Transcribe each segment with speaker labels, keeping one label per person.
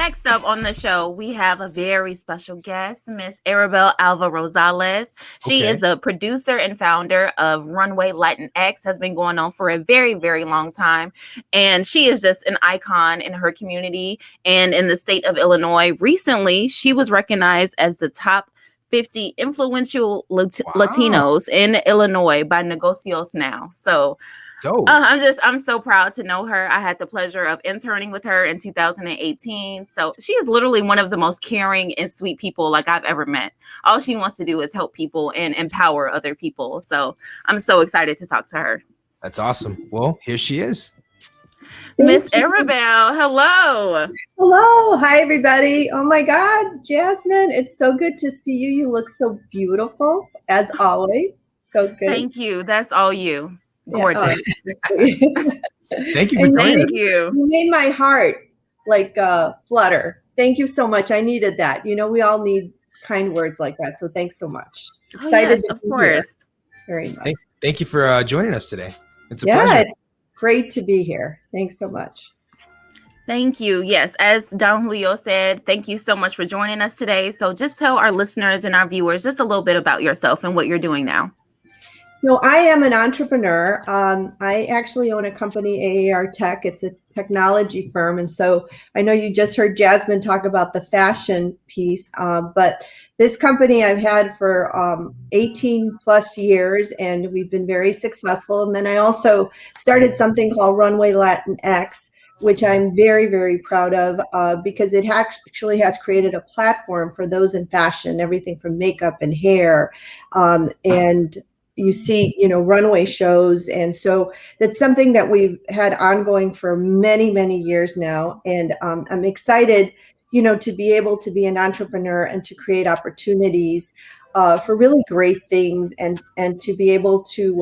Speaker 1: next up on the show, we have a very special guest, Miss Arabel Alva Rosales. She is the producer and founder of Runway Latinx, has been going on for a very, very long time. And she is just an icon in her community and in the state of Illinois. Recently, she was recognized as the top 50 influential Latinos in Illinois by Negocios Now. So I'm so proud to know her. I had the pleasure of interning with her in 2018. So she is literally one of the most caring and sweet people like I've ever met. All she wants to do is help people and empower other people. So I'm so excited to talk to her.
Speaker 2: That's awesome. Well, here she is.
Speaker 1: Miss Arabel, hello.
Speaker 3: Hello. Hi, everybody. Oh, my God. Jasmine, it's so good to see you. You look so beautiful, as always. So good.
Speaker 1: Thank you. That's all you. Gorgeous.
Speaker 2: Thank you for joining us.
Speaker 3: You made my heart flutter. Thank you so much. I needed that. You know, we all need kind words like that. So thanks so much.
Speaker 1: Excited of course.
Speaker 3: Very much.
Speaker 2: Thank you for joining us today. It's a pleasure.
Speaker 3: It's great to be here. Thanks so much.
Speaker 1: Thank you. Yes, as Don Julio said, thank you so much for joining us today. So just tell our listeners and our viewers just a little bit about yourself and what you're doing now.
Speaker 3: So I am an entrepreneur. I actually own a company, AAR Tech. It's a technology firm. And so I know you just heard Jasmine talk about the fashion piece, but this company I've had for 18 plus years, and we've been very successful. And then I also started something called Runway Latinx, which I'm very, very proud of because it actually has created a platform for those in fashion, everything from makeup and hair, and you see, runway shows. And so that's something that we've had ongoing for many, many years now. And I'm excited, to be able to be an entrepreneur and to create opportunities for really great things and to be able to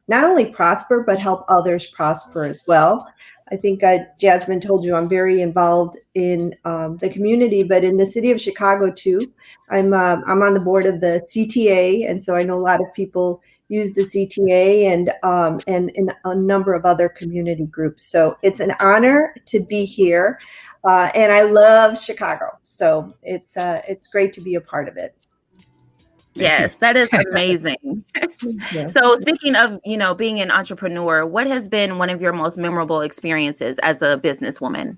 Speaker 3: not only prosper, but help others prosper as well. I think Jasmine told you I'm very involved in the community, but in the city of Chicago too. I'm on the board of the CTA, and so I know a lot of people use the CTA and a number of other community groups. So it's an honor to be here, and I love Chicago. So it's great to be a part of it.
Speaker 1: Yes, that is amazing. So speaking of, being an entrepreneur, what has been one of your most memorable experiences as a businesswoman?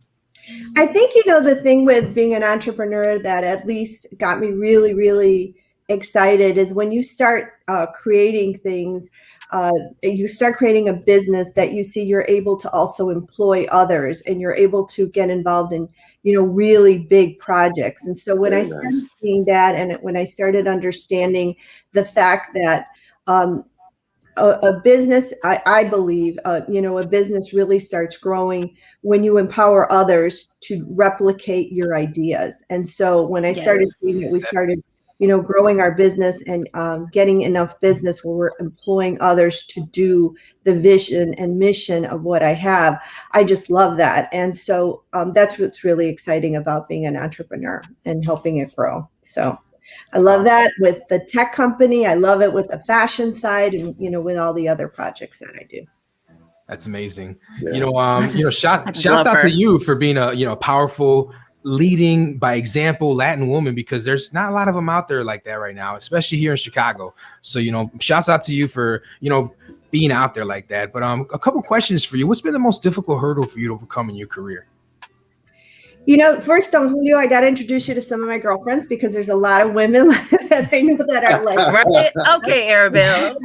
Speaker 3: I think, the thing with being an entrepreneur that at least got me really, really excited is when you start creating things, you start creating a business that you see you're able to also employ others and you're able to get involved in, really big projects. And so when I started seeing that and when I started understanding the fact that a business, I believe, a business really starts growing when you empower others to replicate your ideas. And so when I started seeing it, we started growing our business and getting enough business where we're employing others to do the vision and mission of what I have. I just love that. And so that's what's really exciting about being an entrepreneur and helping it grow. So I love that with the tech company. I love it with the fashion side and, with all the other projects that I do.
Speaker 2: That's amazing. Shouts out to you for being a powerful, leading by example Latin woman, because there's not a lot of them out there like that right now, especially here in Chicago. So, shouts out to you for, being out there like that. But a couple questions for you. What's been the most difficult hurdle for you to overcome in your career?
Speaker 3: First, Don Julio, I got to introduce you to some of my girlfriends because there's a lot of women that I know that are like,
Speaker 1: right? Okay, Arabel.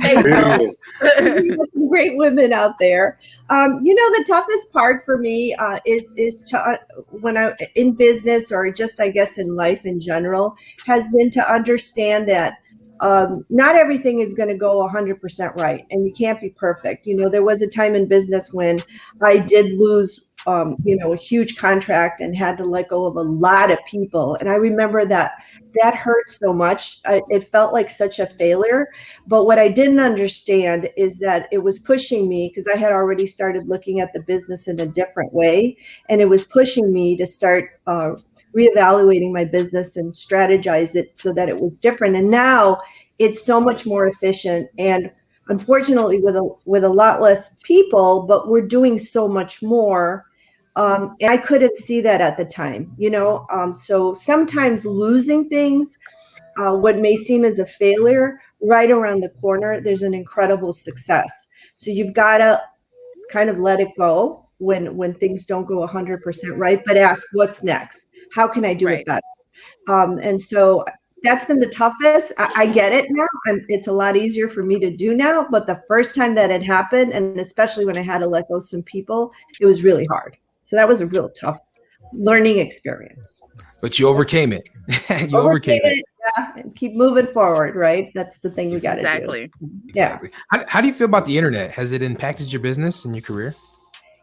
Speaker 3: Some great women out there. The toughest part for me is to, when I'm in business or just, I guess, in life in general, has been to understand that not everything is going to go 100% right, and you can't be perfect. There was a time in business when I did lose a huge contract and had to let go of a lot of people. And I remember that hurt so much. It felt like such a failure. But what I didn't understand is that it was pushing me, because I had already started looking at the business in a different way. And it was pushing me to start reevaluating my business and strategize it so that it was different. And now it's so much more efficient. And unfortunately, with a lot less people, but we're doing so much more And I couldn't see that at the time, so sometimes losing things, what may seem as a failure, right around the corner, there's an incredible success. So you've got to kind of let it go when things don't go 100% right, but ask what's next. How can I do it better? And so that's been the toughest. I get it now. It's a lot easier for me to do now. But the first time that it happened, and especially when I had to let go some people, it was really hard. So that was a real tough learning experience.
Speaker 2: But you overcame it. You overcame it.
Speaker 3: Yeah, and keep moving forward, right? That's the thing we got to do.
Speaker 2: Exactly. Yeah. How do you feel about the internet? Has it impacted your business and your career?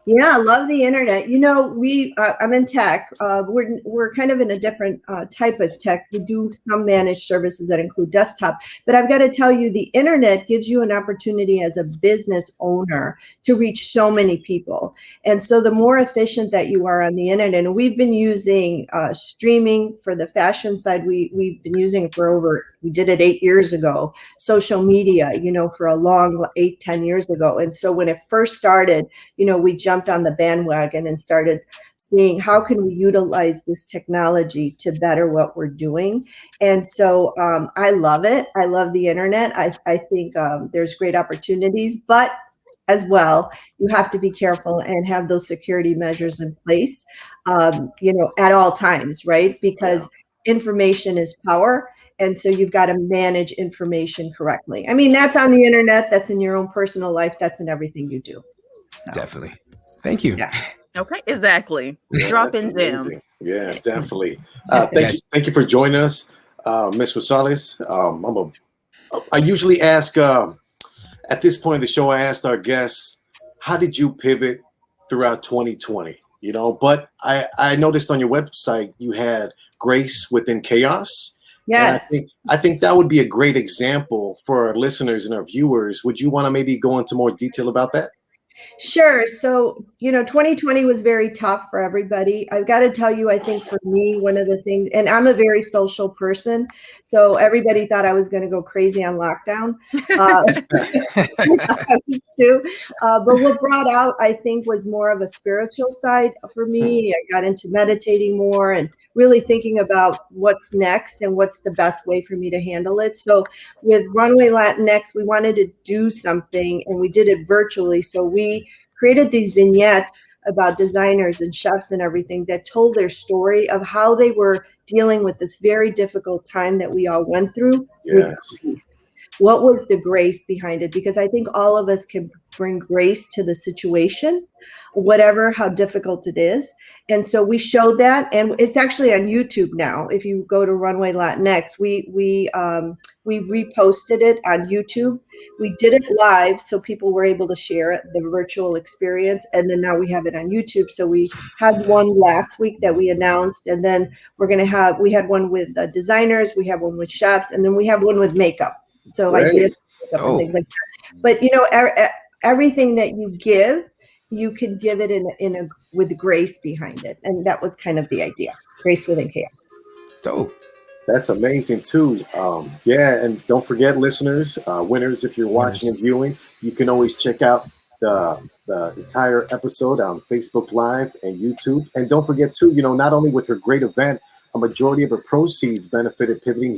Speaker 3: Yeah, I love the internet. I'm in tech. We're kind of in a different type of tech. We do some managed services that include desktop, but I've got to tell you, the internet gives you an opportunity as a business owner to reach so many people. And so the more efficient that you are on the internet, and we've been using streaming for the fashion side. We've been using it we did it 8 years ago. Social media, for a long 8-10 years ago. And so when it first started, we jumped on the bandwagon and started seeing how can we utilize this technology to better what we're doing. And so I love it. I love the internet. I think there's great opportunities, but as well, you have to be careful and have those security measures in place, at all times, right? Because information is power. And so you've got to manage information correctly. I mean, that's on the internet, that's in your own personal life, that's in everything you do. So.
Speaker 2: Definitely. Thank you.
Speaker 1: Yeah. Okay, exactly. Dropping gems.
Speaker 4: Yeah, definitely. Thank you for joining us, Ms. Rosales. I usually ask at this point in the show, I asked our guests, how did you pivot throughout 2020? But I noticed on your website you had grace within chaos.
Speaker 3: Yes.
Speaker 4: And I think that would be a great example for our listeners and our viewers. Would you want to maybe go into more detail about that?
Speaker 3: Sure. So, 2020 was very tough for everybody. I've got to tell you, I think for me, one of the things, and I'm a very social person, so everybody thought I was going to go crazy on lockdown. But what brought out, I think, was more of a spiritual side for me. I got into meditating more and really thinking about what's next and what's the best way for me to handle it. So with Runway Latinx, we wanted to do something, and we did it virtually. So we created these vignettes about designers and chefs and everything that told their story of how they were dealing with this very difficult time that we all went through.
Speaker 4: Yes.
Speaker 3: What was the grace behind it? Because I think all of us can bring grace to the situation, how difficult it is. And so we showed that, and it's actually on YouTube now. If you go to Runway Latinx, we reposted it on YouTube. We did it live, so people were able to share it, the virtual experience, and then now we have it on YouTube. So we had one last week that we announced, and then we had one with designers, we have one with chefs, and then we have one with makeup. So I did makeup and things like that. But everything that you give, you can give it with grace behind it, and that was kind of the idea: grace within chaos.
Speaker 4: Dope. That's amazing too. And don't forget, listeners, winners, if you're watching and viewing, you can always check out the entire episode on Facebook Live and YouTube. And don't forget too, not only with her great event, a majority of her proceeds benefited Pivoting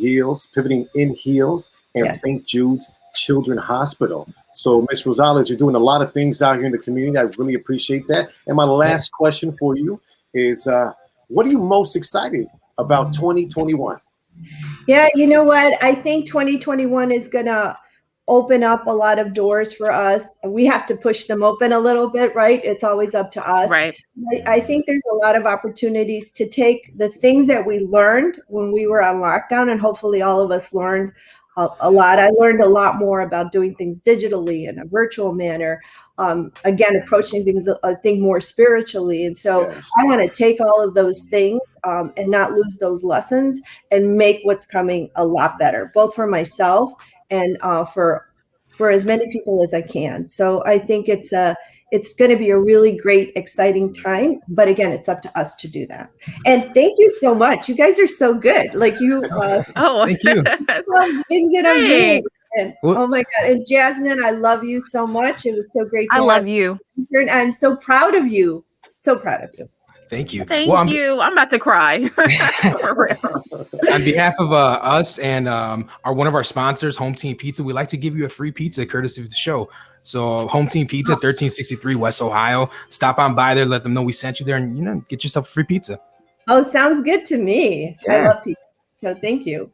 Speaker 4: in Heels and St. Jude's Children's Hospital. So, Ms. Rosales, you're doing a lot of things out here in the community. I really appreciate that. And my last question for you is, what are you most excited about 2021?
Speaker 3: Yeah, you know what? I think 2021 is going to open up a lot of doors for us. We have to push them open a little bit, right? It's always up to us.
Speaker 1: Right.
Speaker 3: I think there's a lot of opportunities to take the things that we learned when we were on lockdown, and hopefully all of us learned a lot. I learned a lot more about doing things digitally in a virtual manner. Again, approaching things, I think, more spiritually. And so I want to take all of those things and not lose those lessons and make what's coming a lot better, both for myself and for as many people as I can. So I think it's going to be a really great, exciting time. But again, it's up to us to do that. And thank you so much. You guys are so good. Like you.
Speaker 2: Thank you.
Speaker 3: Things that I'm doing. And, oh my God. And Jasmine, I love you so much. It was so great.
Speaker 1: I love you.
Speaker 3: I'm so proud of you. So proud of you.
Speaker 2: Thank you.
Speaker 1: Thank you. I'm about to cry. For real.
Speaker 2: On behalf of us and one of our sponsors, Home Team Pizza, we'd like to give you a free pizza courtesy of the show. So Home Team Pizza, 1363 West Ohio. Stop on by there, let them know we sent you there, and get yourself a free pizza.
Speaker 3: Oh, sounds good to me. Yeah. I love pizza. So thank you.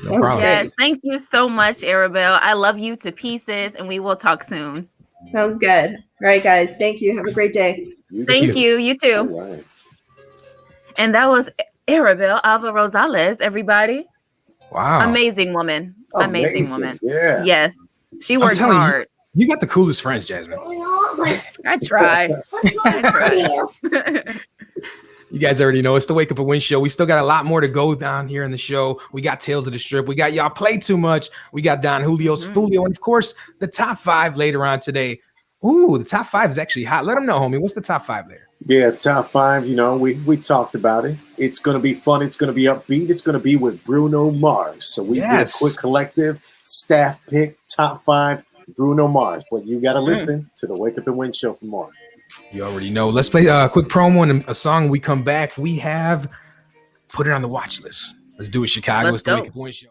Speaker 2: No problem.
Speaker 1: Yes, thank you so much, Arabel. I love you to pieces, and we will talk soon.
Speaker 3: Sounds good. All right, guys. Thank you. Have a great day.
Speaker 1: Thank you. You too.
Speaker 4: Right.
Speaker 1: And that was Arabel Alva Rosales, everybody.
Speaker 2: Wow.
Speaker 1: Amazing woman. Amazing woman.
Speaker 4: Yeah.
Speaker 1: Yes. She works hard.
Speaker 2: You got the coolest friends, Jasmine.
Speaker 1: I try.
Speaker 2: You guys already know it's the Wake Up and Win show. We still got a lot more to go down here in the show. We got Tales of the Strip. We got Y'all Play Too Much. We got Don Julio's Folio. And, of course, the top 5 later on today. Ooh, the top 5 is actually hot. Let them know, homie. What's the top 5 later?
Speaker 4: Yeah, top 5, we talked about it. It's going to be fun. It's going to be upbeat. It's going to be with Bruno Mars. So we did a quick collective staff pick, top 5, Bruno Mars. But you got to listen to the Wake Up and Win show for more.
Speaker 2: You already know. Let's play a quick promo and a song. When we come back, we have Put It on the Watch List. Let's do it, Chicago. It's the Wake Up and Win show.